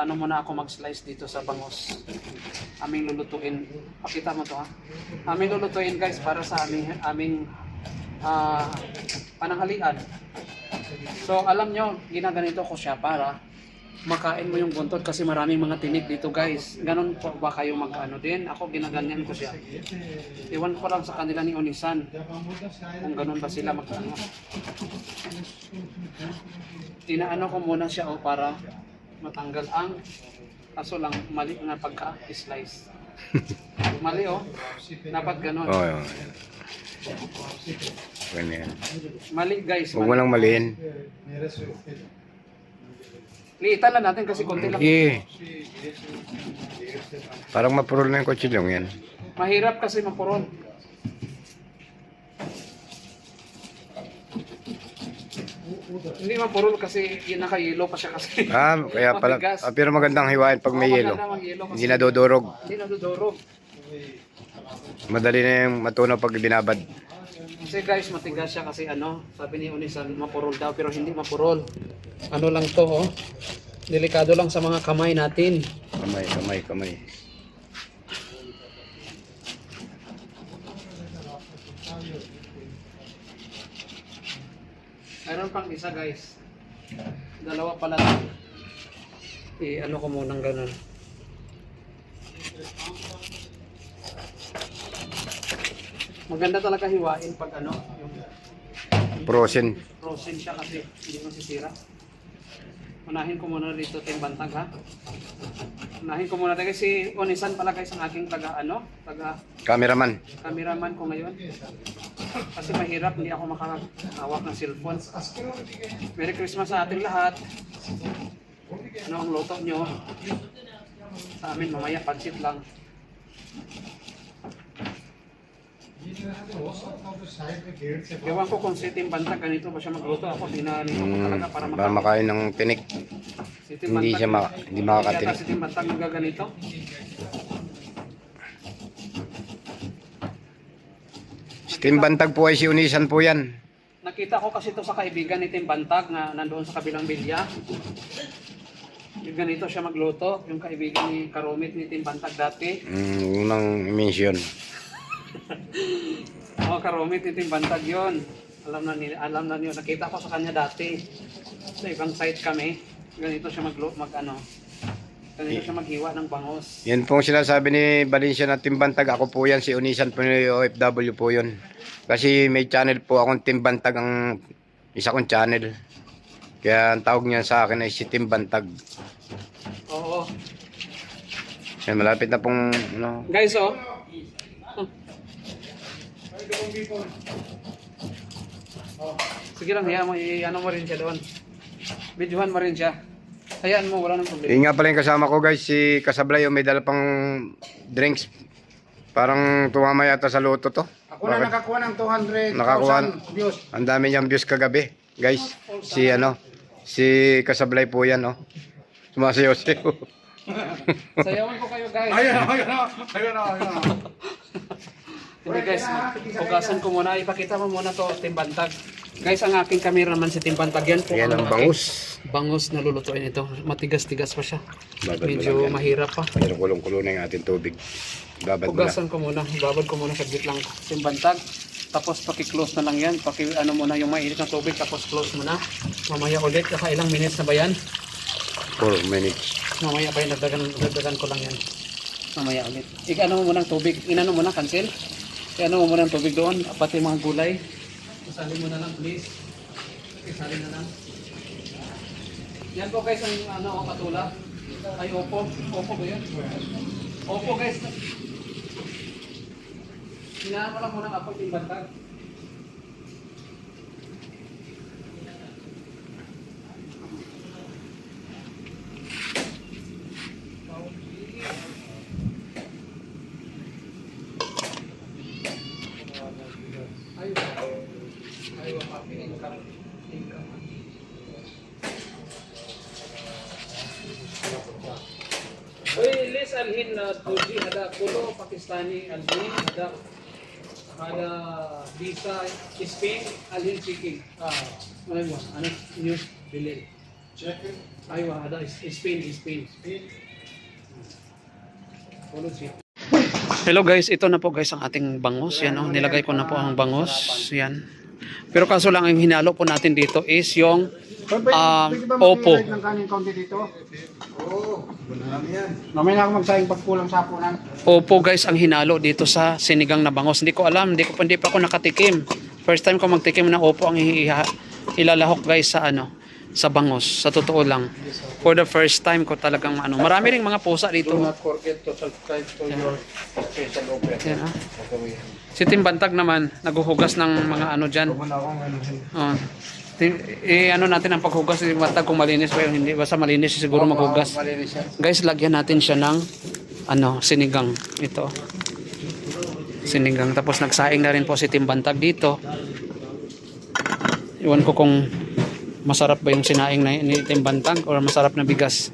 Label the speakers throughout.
Speaker 1: mag-ano muna ako mag-slice dito sa bangus. Aming lulutuin. Pakita mo to ha. Aming lulutuin guys para sa aming pananghalian. So alam nyo, ginaganito ko siya para makain mo yung buntot kasi maraming mga tinik dito guys. Ganon po ba kayo mag-ano din? Ako ginaganyan ko siya. Iwan ko lang sa kanila ni Onisan kung ganon ba sila mag-ano. Tinaano ko muna siya para matanggal ang kaso lang mali na pagka-slice. Mali dapat ganon.
Speaker 2: Oo. Ganyan.
Speaker 1: Mali guys.
Speaker 2: Huwag mo lang maliin.
Speaker 1: Liitan lang natin kasi konti lang.
Speaker 2: Okay. Parang mapurol na yung kutsilong yan.
Speaker 1: Mahirap kasi mapurol. Hindi mapurol kasi yun naka-yelo pa siya kasi.
Speaker 2: Kaya pala.
Speaker 1: Matigas.
Speaker 2: Pero magandang hiwain pag may yelo.
Speaker 1: Maganda mag-yelo kasi
Speaker 2: Hindi nadudurog.
Speaker 1: Hindi nadudurog.
Speaker 2: Madali na yung matunaw pag binabad.
Speaker 1: Kasi guys, matigas siya kasi sabi ni Unisan, mapurol daw pero hindi mapurol. Ano lang to Delikado lang sa mga kamay natin.
Speaker 2: Kamay.
Speaker 1: Mayroon pang isa guys. Dalawa pala lang. Ano ko munang ganun. Maganda talaga hiwain pag yung
Speaker 2: Frozen.
Speaker 1: frozen siya kasi hindi masisira. Unahin ko muna dito yung bantag ha. Unahin ko muna dito si Onisan pala guys ang aking taga
Speaker 2: Cameraman.
Speaker 1: cameraman ko ngayon. Kasi mahirap hindi ako makahawak ng cellphone. Merry Christmas sa ating lahat. Ano ang luto nyo? Sa amin mamaya pansit lang. Ewan ko kung si Tim Bantag ganito ba siya magluto. Ako dinanito ko talaga para
Speaker 2: Para makain ng tinik.
Speaker 1: Si Tim
Speaker 2: Hindi
Speaker 1: Bantag,
Speaker 2: siya hindi makakatinik.
Speaker 1: si Tim Bantag magaganito.
Speaker 2: Si Tim Bantag po ay si Unisan po yan.
Speaker 1: Nakita ko kasi ito sa kaibigan ni Tim Bantag na nandoon sa kabilang bilya. Yung ganito siya magluto. Yung kaibigan ni Karomit ni Tim Bantag dati.
Speaker 2: Unang mention.
Speaker 1: Karomit ni Tim Bantag yun. Alam na niyo. Nakita ko sa kanya dati. Sa ibang site kami. Ganito siya ganito siya maghiwa ng bangus.
Speaker 2: Yan pong sinasabi ni Valencia na Tim Bantag. Ako po yan. Si Unisan po ni OFW po yun. Kasi may channel po akong Tim Bantag ang isa kong channel. Kaya ang tawag niya sa akin ay si Tim Bantag.
Speaker 1: Oo.
Speaker 2: Yan, malapit na pong
Speaker 1: Guys, sige lang, hayaan mo, mo rin siya doon. Videohan mo rin siya. Hayaan mo, wala nang problema.
Speaker 2: Yung nga pala yung kasama ko guys, si Kasablay, may dala pang drinks. Parang tumama yata sa loto to.
Speaker 3: Ako na nakakuha ng 200,000 views.
Speaker 2: Ang dami niyang views kagabi. Guys, si Kasablay po yan, Sumasayaw-sayaw.
Speaker 1: Sayawan ko kayo guys.
Speaker 3: Ayun.
Speaker 1: Hindi guys, hugasan ko muna. Ipakita mo muna to, Tim Bantag. Guys, ang aking cameraman si Tim Bantag. Yan po.
Speaker 2: Yan ang
Speaker 1: aking
Speaker 2: bangus.
Speaker 1: Bangus na lulutuin ito. Matigas-tigas pa siya.
Speaker 2: Babad mo
Speaker 1: Medyo
Speaker 2: lang yan.
Speaker 1: mahirap pa.
Speaker 2: Pero kulong-kulo na yung ating tubig. Babad mo lang.
Speaker 1: Hugasan ko muna. Ibabad ko muna saglit lang. Tim Bantag. Tapos paki-close na lang yan. Muna yung mainit na tubig. Tapos close muna. Mamaya ulit. Ilang minutes na ba yan?
Speaker 2: 4 minutes.
Speaker 1: Mamaya pa yun. Dagdagan ko lang yan. Mamaya ulit. Ano mo muna ang tubig. Inano mo na, cancel. Ano mo muna ang tubig doon. Pati mga gulay. Isalin mo na lang please. Isalin na lang. Yan po guys ang patula. Ay opo. Opo ba yun? Opo guys. Hinaan mo lang muna ang apple Tim Bantag. Liz alhin tuji ada kulo Pakistani alhin ada visa Spain alhin seeking. Ano news bilin. Ay, ada Spain. Hello guys, ito na po guys ang ating bangos. Yan oh, nilagay ko na po ang bangos. Yan. Pero kaso lang ang hinalo po natin dito is yung Opo.
Speaker 3: Ng kanyang kaunti dito. Oo. Mamaya na ako magsayang pagkulang sa hapunan.
Speaker 1: Opo guys ang hinalo dito sa sinigang na bangos. Hindi ko alam, hindi pa ako nakatikim. First time ko magtikim ng opo ang ilalahok guys sa sa bangos. Sa totoo lang. For the first time ko talagang marami ring mga pusa dito.
Speaker 3: Do not forget to subscribe to your special offer.
Speaker 1: Yan, ah. Si Tim Bantag naman naghuhugas ng mga dyan. Oh. Natin ang paghugas si Tim Bantag kung malinis ba yun, hindi. Basta malinis siguro maghugas. Guys, lagyan natin siya ng sinigang. Ito. Sinigang. Tapos nagsaing na rin po si Tim Bantag dito. Iwan ko kung masarap ba yung sinaing ni Tim Bantag or masarap na bigas.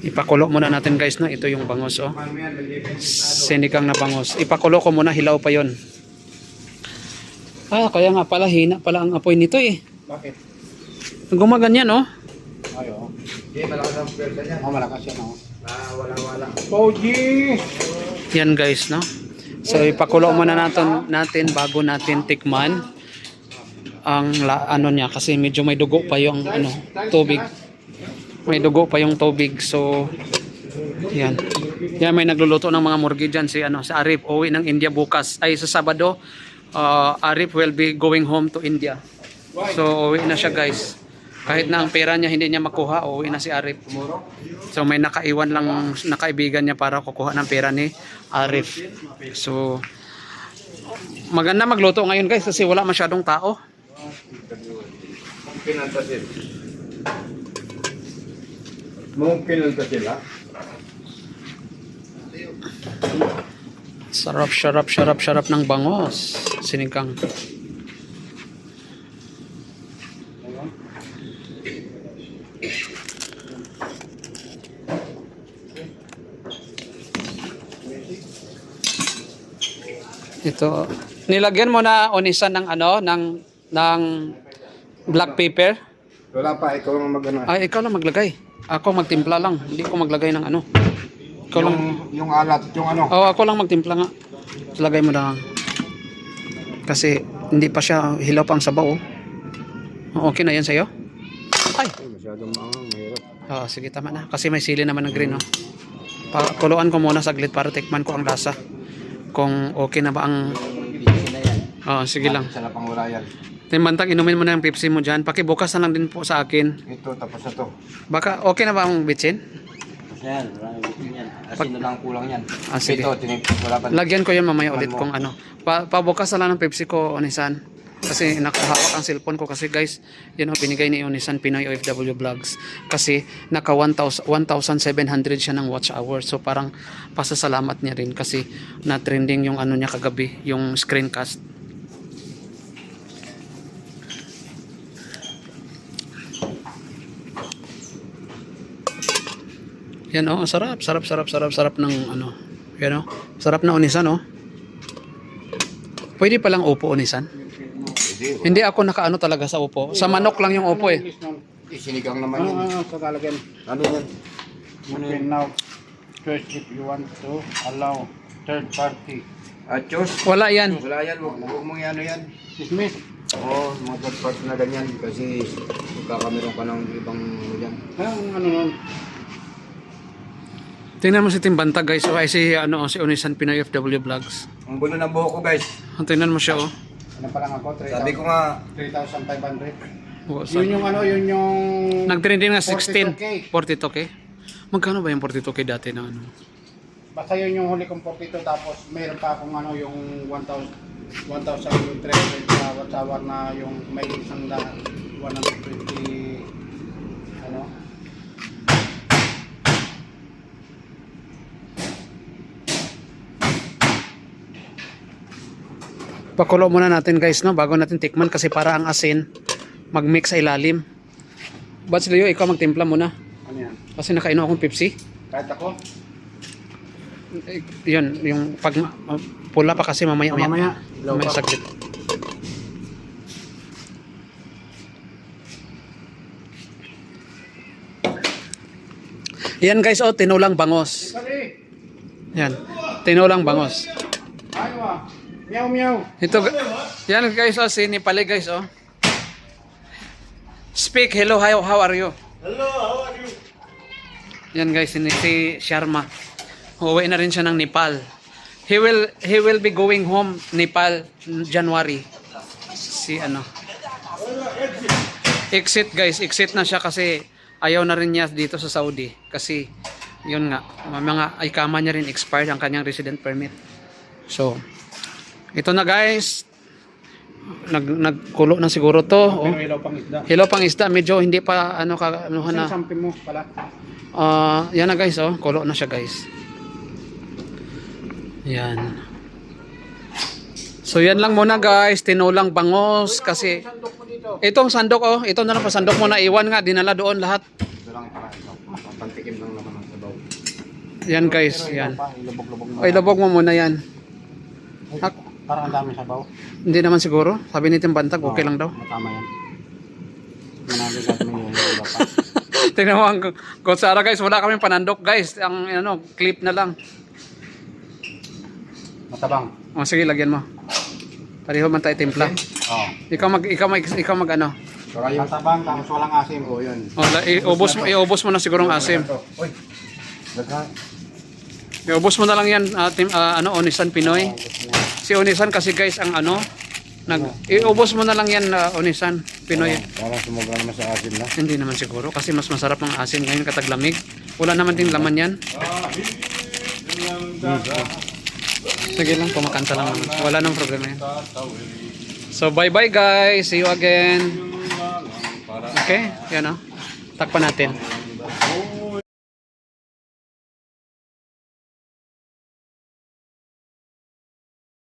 Speaker 1: Ipakulo muna natin guys, no? Ito yung bangos, oh. Sinigang na bangos. Ipakulo ko muna, hilaw pa yon. Kaya nga pala, hina pala ang apoy nito eh.
Speaker 3: Bakit?
Speaker 1: Gumaganyan, oh.
Speaker 3: Ayo. Di malakas ang pwersa niya. Malakas yan, oh. Wala. Poji!
Speaker 1: Yan guys, no? So ipakulo muna natin bago natin tikman ang niya kasi medyo may dugo pa yung tubig. May dugo pa yung tubig. So yan. Yan, may nagluluto ng mga murgi dyan si Arif, uwi ng India bukas. Ay sa Sabado, Arif will be going home to India. So uwi na siya guys. Kahit na ang pera niya hindi niya makuha, uwi na si Arif. So may nakaiwan lang nakaibigan niya para kukuha ng pera ni Arif. So maganda magluto ngayon guys kasi wala masyadong tao.
Speaker 2: Mungkin sila.
Speaker 1: Sarap ng bangos. Sinigang. Ito. Nilagyan mo na onisan ng ng black pepper.
Speaker 2: Wala pa, ikaw ang
Speaker 1: Ay, ikaw lang maglagay. Ako magtimpla lang. Hindi ko maglagay ng Ikaw lang.
Speaker 2: Yung alat, yung
Speaker 1: Ako lang magtimpla nga. Lagay mo na. Kasi hindi pa siya hilaw pang sabaw. Okay na yan sa'yo? Ay.
Speaker 2: Masyadong mahirap.
Speaker 1: Sige, tama na. Kasi may sili naman ng green, oh. Kuluan ko muna saglit para tikman ko ang lasa. Kung okay na ba ang... sige lang.
Speaker 2: Sana pang wala yan.
Speaker 1: Tim Bantag, inumin mo na yung Pepsi mo dyan. Pakibukas na lang din po sa akin.
Speaker 2: Ito, tapos na to.
Speaker 1: Baka okay na ba ang bitsin?
Speaker 2: Tapos na yan, wala yung bitsin yan. Asin na lang kulang yan.
Speaker 1: Sige.
Speaker 2: Ito, wala pa.
Speaker 1: Lagyan ko yan mamaya ulit kung pabukas na lang ng Pepsi ko, Onisan. Kasi nakahawak ang cellphone ko kasi guys, yun binigay ni Onisan Pinoy OFW Vlogs. Kasi naka 1,700 siya ng watch hour. So parang pasasalamat niya rin kasi na-trending yung niya kagabi, yung screencast. Yan sarap ng yan sarap na onisan Pwede pa lang upo onisan. Hindi ako nakaano talaga sa upo. Sa manok lang yung upo eh.
Speaker 2: Sinigang naman yan.
Speaker 3: Kagalagyan.
Speaker 2: Ano yan?
Speaker 3: Okay, now, first if you want to allow third party.
Speaker 2: Diyos.
Speaker 1: Wala yan.
Speaker 2: Wala yan, huwag mong yan.
Speaker 3: Dismiss.
Speaker 2: Oo, mga third party na ganyan. Kasi magkakameron ka ng ibang yan.
Speaker 3: Nun?
Speaker 1: Tingnan mo si Tim Bantag guys. Ay si Onisan Pinoy OFW Vlogs.
Speaker 2: Ang bulo ng buhok ko guys.
Speaker 1: Tingnan mo siya
Speaker 3: Ano pa lang ako? 3,000.
Speaker 2: Sabi ko nga,
Speaker 3: 3,500. Yun yung yun yung...
Speaker 1: Nag-trending na 16.
Speaker 3: 42K.
Speaker 1: 42K. Magkano ba yung 42K dati na
Speaker 3: Basta yun yung huli kong 42 tapos mayroon pa akong yung 1,300 na watch hour na yung may isang 120
Speaker 1: Pakulo muna natin guys bago natin tikman kasi para ang asin mag-mix sa ilalim. Bats Leo, ikaw magtimpla muna.
Speaker 3: Ano yan?
Speaker 1: Kasi nakainom akong Pepsi.
Speaker 3: Kahit ako?
Speaker 1: Yun, yung pag pula pa kasi mamaya saglit. Yan guys, oh, tinulang bangos.
Speaker 3: Dali.
Speaker 1: Yan, tinulang bangos.
Speaker 3: Ano ah? Meow meow.
Speaker 1: Ito, yan guys, oh, si Nipali guys, oh. Speak, hello, how are you?
Speaker 3: Hello, how are you?
Speaker 1: Yan guys, si Sharma. Uuwi na rin siya ng Nepal. He will be going home Nepal January. Si ano. Exit guys, exit na siya kasi ayaw na rin niya dito sa Saudi kasi yun nga, mga ikama niya rin expired ang kanyang resident permit. So, ito na guys. Nagkulo na siguro to. Oh.
Speaker 3: Pero ilaw pang isda.
Speaker 1: Hello pang isda, medyo hindi pa ano ka ano na.
Speaker 3: Sampin mo pala.
Speaker 1: Yan na guys, oh. Kulo na siya guys. Yan. So yan lang muna guys, tinulang bangos kasi
Speaker 3: Sandok mo dito.
Speaker 1: itong sandok oh, ito na lang pa sandok mo na iwan nga, dinala doon lahat.
Speaker 2: Ito lang para ito. Pantikim lang naman ang sabaw.
Speaker 1: Yan guys, yan.
Speaker 3: Ilubog-lubog mo.
Speaker 1: O ilabog mo muna yan.
Speaker 3: Parang ang dami sabaw.
Speaker 1: Hindi naman siguro, sabi ni Tim Bantag, okay lang daw.
Speaker 3: Matama yan. Manabigat mo yung iba pa.
Speaker 1: Tingnan mo ang kutsara guys, wala kaming panandok guys. Ang ano, clip na lang.
Speaker 3: Matabang.
Speaker 1: O sige, lagyan mo. Pareho man tayo timpla.
Speaker 3: Oo.
Speaker 1: Ikaw mag ano.
Speaker 3: Matabang tapos walang asim.
Speaker 2: Oo, yun.
Speaker 1: O, iubos mo na siguro ang asim.
Speaker 2: Uy, lagha.
Speaker 1: Iubos mo na lang yan, ano, Onisan Pinoy. Si Onisan kasi guys, ang ano, iubos mo na lang yan, Onisan Pinoy.
Speaker 2: Parang sumobra naman sa asin na.
Speaker 1: Hindi naman siguro, kasi mas masarap ang asim ngayon kataglamig. Wala naman din laman yan. Sige lang, kumakanta lang naman. Wala nang problema yan. So, bye-bye guys. See you again. Okay, yan o. Takpan natin.